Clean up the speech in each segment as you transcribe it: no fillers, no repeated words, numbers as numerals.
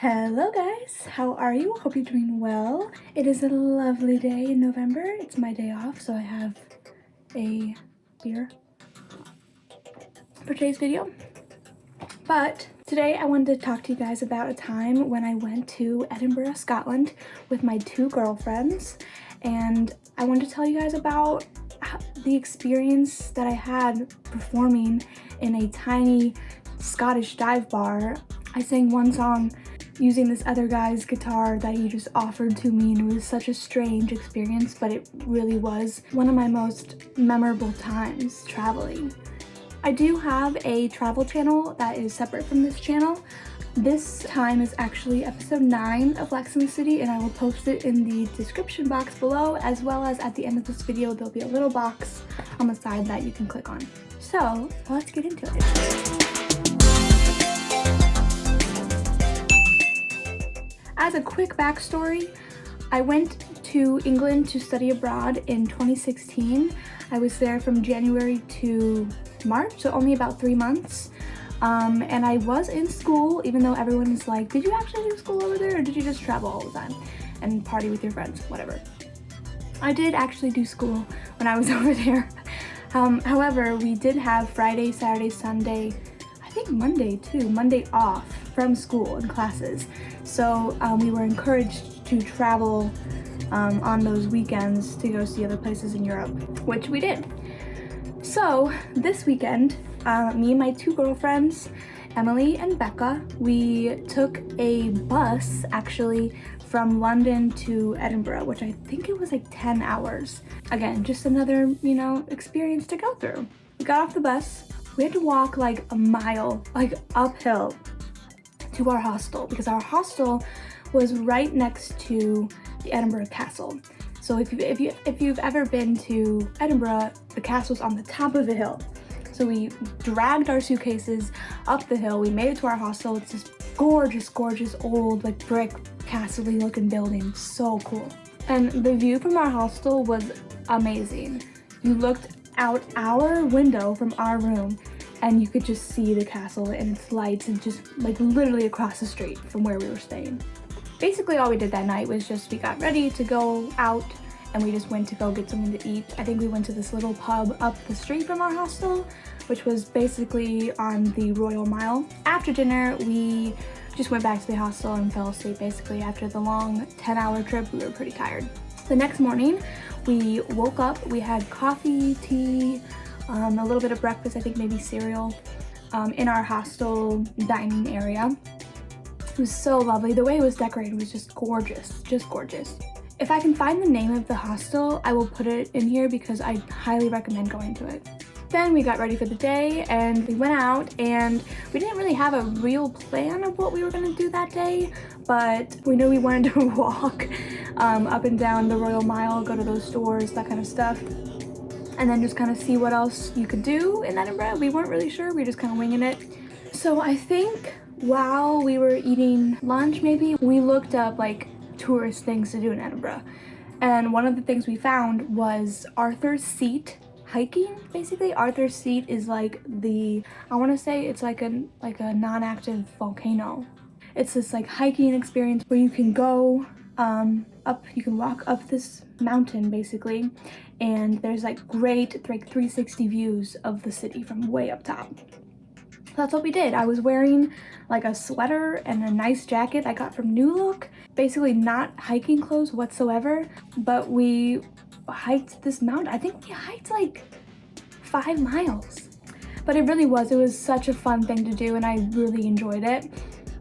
Hello guys, how are you? Hope you're doing well. It is a lovely day in November. It's my day off, so I have a beer for today's video. But today I wanted to talk to you guys about a time when I went to Edinburgh, Scotland with my two girlfriends, and I wanted to tell you guys about the experience that I had performing in a tiny Scottish dive bar. I sang one song using this other guy's guitar that he just offered to me, and it was such a strange experience, but it really was one of my most memorable times traveling. I do have a travel channel that is separate from this channel. This time is actually episode 9 of Lexi in the City, and I will post it in the description box below, as well as at the end of this video there'll be a little box on the side that you can click on. So let's get into it. As a quick backstory, I went to England to study abroad in 2016. I was there from January to March, so only about 3 months. And I was in school, even though everyone's like, did you actually do school over there, or did you just travel all the time and party with your friends, whatever. I did actually do school when I was over there. However, we did have Friday, Saturday, Sunday, I think Monday too, Monday off from school and classes. So we were encouraged to travel on those weekends to go see other places in Europe, which we did. So this weekend, me and my two girlfriends, Emily and Becca, we took a bus actually from London to Edinburgh, which I think it was like 10 hours. Again, just another, experience to go through. We got off the bus. We had to walk like a mile, like uphill, to our hostel, because our hostel was right next to the Edinburgh Castle. So if you've ever been to Edinburgh, the castle's on the top of the hill. So we dragged our suitcases up the hill. We made it to our hostel. It's this gorgeous, gorgeous old like brick castle-y looking building. So cool. And the view from our hostel was amazing. You looked out our window from our room and you could just see the castle and its lights, and just like literally across the street from where we were staying. Basically all we did that night was just we got ready to go out and we just went to go get something to eat. I think we went to this little pub up the street from our hostel, which was basically on the Royal Mile. After dinner, we just went back to the hostel and fell asleep. Basically, after the long 10-hour trip, we were pretty tired. The next morning, we woke up, we had coffee, tea, a little bit of breakfast, I think maybe cereal, in our hostel dining area. It was so lovely. The way it was decorated was just gorgeous, just gorgeous. If I can find the name of the hostel, I will put it in here because I highly recommend going to it. Then we got ready for the day and we went out, and we didn't really have a real plan of what we were going to do that day, but we knew we wanted to walk up and down the Royal Mile, go to those stores, that kind of stuff, and then just kind of see what else you could do in Edinburgh. We weren't really sure, we were just kind of winging it. So I think while we were eating lunch, maybe, we looked up like tourist things to do in Edinburgh, and one of the things we found was Arthur's Seat hiking. Basically, Arthur's Seat is like I want to say it's like a non-active volcano. It's this like hiking experience where you can go you can walk up this mountain basically, and there's like great 360 views of the city from way up top. That's what we did. I was wearing like a sweater and a nice jacket I got from New Look. Basically not hiking clothes whatsoever, but we hiked this mountain. I think we hiked like 5 miles. But it was such a fun thing to do, and I really enjoyed it.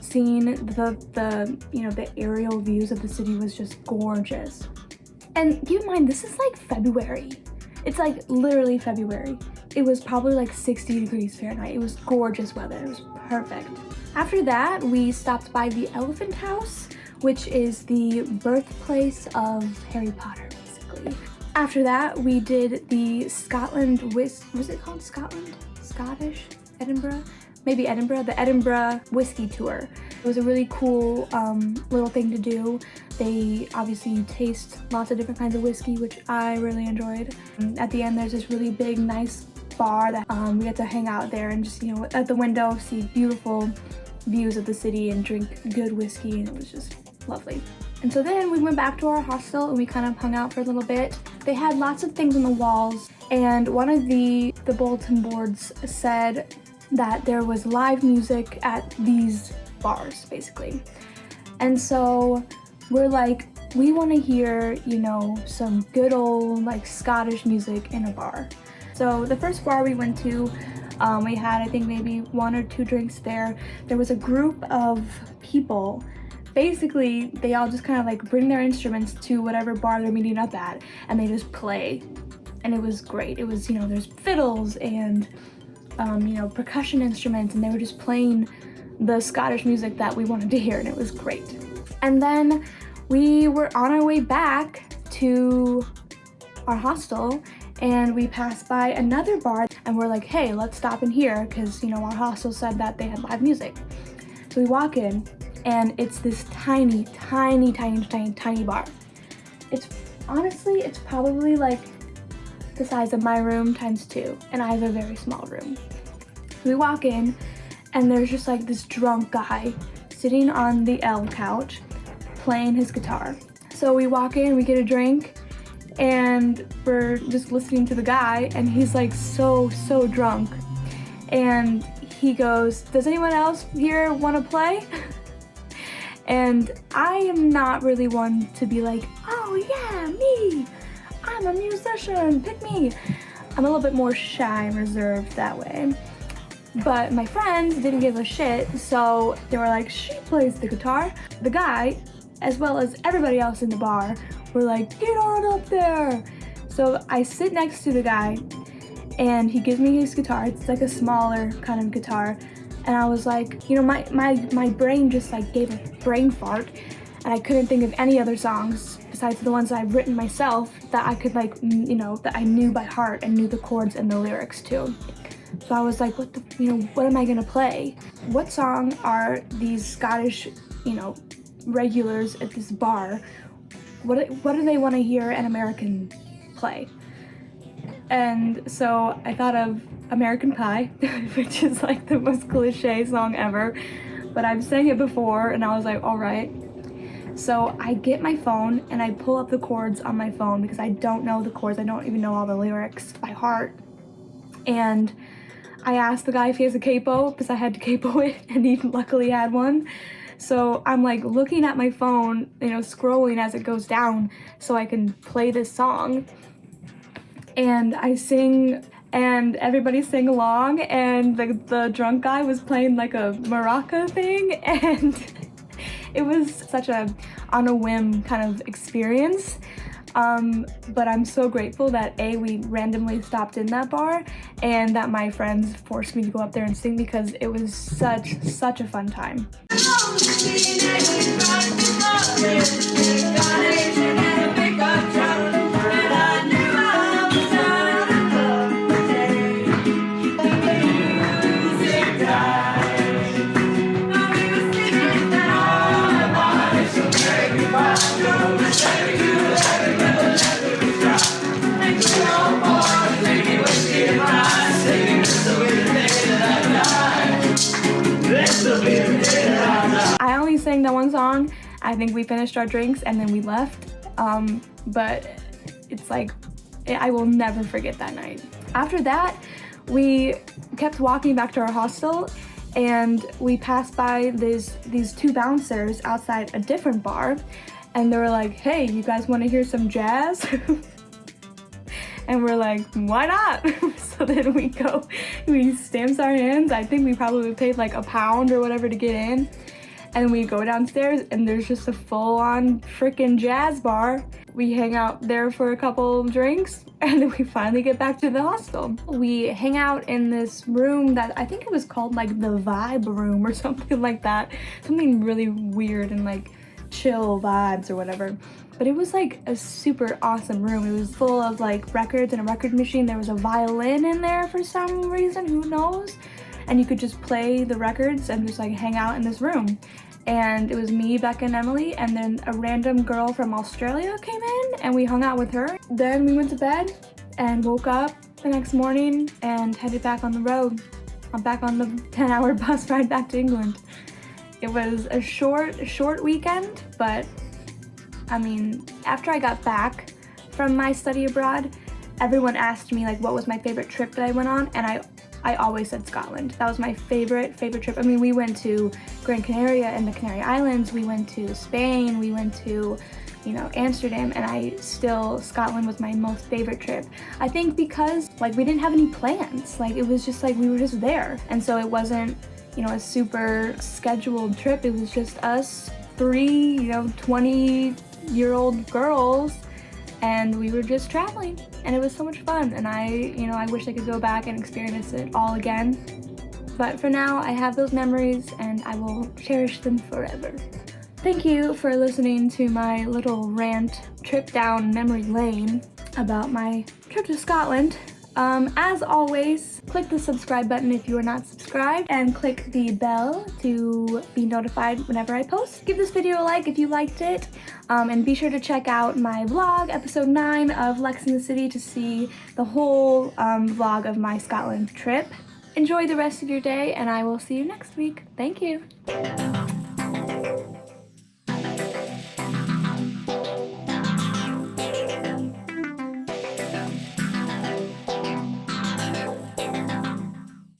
Seeing the aerial views of the city was just gorgeous. And keep in mind, this is like February. It's like literally February. It was probably like 60 degrees Fahrenheit. It was gorgeous weather. It was perfect. After that, we stopped by the Elephant House, which is the birthplace of Harry Potter, basically. After that, we did the was it called Scotland? Scottish? Edinburgh? Maybe Edinburgh? The Edinburgh whiskey tour. It was a really cool little thing to do. You taste lots of different kinds of whiskey, which I really enjoyed. At the end, there's this really big, nice bar that we get to hang out there and just, at the window, see beautiful views of the city and drink good whiskey, and it was just lovely. And so then we went back to our hostel and we kind of hung out for a little bit. They had lots of things on the walls, and one of the bulletin boards said that there was live music at these bars, basically. And so we're like, we want to hear, you know, some good old like Scottish music in a bar. So the first bar we went to, we had, I think, maybe 1 or 2 drinks there. There was a group of people. Basically, they all just kind of like bring their instruments to whatever bar they're meeting up at, and they just play. And it was great. It was, you know, there's fiddles and, you know, percussion instruments, and they were just playing the Scottish music that we wanted to hear, and it was great. And then we were on our way back to our hostel, and we passed by another bar, and we're like, hey, let's stop in here, because, you know, our hostel said that they had live music. So we walk in, and it's this tiny, tiny, tiny, tiny, tiny bar. It's honestly, it's probably like the size of my room times 2, and I have a very small room. We walk in, and there's just like this drunk guy sitting on the L couch playing his guitar. So we walk in, we get a drink, and we're just listening to the guy, and he's like so drunk. And he goes, does anyone else here want to play? And I am not really one to be like, oh yeah, me, I'm a musician, pick me. I'm a little bit more shy and reserved that way. But my friends didn't give a shit, so they were like, she plays the guitar. The guy, as well as everybody else in the bar, were like, get on up there. So I sit next to the guy, and he gives me his guitar. It's like a smaller kind of guitar. And I was like, you know, my brain just like gave a brain fart, and I couldn't think of any other songs besides the ones that I've written myself that I could like, you know, that I knew by heart and knew the chords and the lyrics to. So I was like, what am I gonna play? What song are these Scottish, you know, regulars at this bar, what do they want to hear an American play? And so I thought of American Pie, which is like the most cliche song ever, but I've sang it before, and I was like, all right. So I get my phone and I pull up the chords on my phone, because I don't know the chords, I don't even know all the lyrics by heart. And I asked the guy if he has a capo, because I had to capo it, and he luckily had one. So I'm like looking at my phone, you know, scrolling as it goes down so I can play this song. And I sing, and everybody sang along, and the drunk guy was playing like a maraca thing, and it was such a on a whim kind of experience. But I'm so grateful that A, we randomly stopped in that bar, and that my friends forced me to go up there and sing, because it was such a fun time. I only sang that one song. I think we finished our drinks and then we left. But it's like, I will never forget that night. After that, we kept walking back to our hostel, and we passed by these 2 bouncers outside a different bar, and they were like, hey, you guys want to hear some jazz? And we're like, why not? So then we stamps our hands. I think we probably paid like £1 or whatever to get in. And we go downstairs, and there's just a full-on freaking jazz bar. We hang out there for a couple drinks, and then we finally get back to the hostel. We hang out in this room that I think it was called like the Vibe Room or something like that. Something really weird and like chill vibes or whatever. But it was like a super awesome room. It was full of like records and a record machine. There was a violin in there for some reason, who knows? And you could just play the records and just like hang out in this room. And it was me, Becca, and Emily, and then a random girl from Australia came in, and we hung out with her. Then we went to bed and woke up the next morning and headed back on the road. I'm back on the 10-hour bus ride back to England. It was a short weekend, but I mean, after I got back from my study abroad, everyone asked me like what was my favorite trip that I went on, and I always said Scotland. That was my favorite trip. I mean, we went to Gran Canaria and the Canary Islands, we went to Spain, we went to, you know, Amsterdam, and Scotland was my most favorite trip. I think because like we didn't have any plans. Like it was just like we were just there. And so it wasn't, you know, a super scheduled trip. It was just us three, you know, 20-year-old girls, and we were just traveling, and it was so much fun. And I wish I could go back and experience it all again. But for now, I have those memories and I will cherish them forever. Thank you for listening to my little rant trip down memory lane about my trip to Scotland. As always, click the subscribe button if you are not subscribed, and click the bell to be notified whenever I post. Give this video a like if you liked it, and be sure to check out my vlog, episode 9 of Lexi in the City, to see the whole vlog of my Scotland trip. Enjoy the rest of your day, and I will see you next week. Thank you.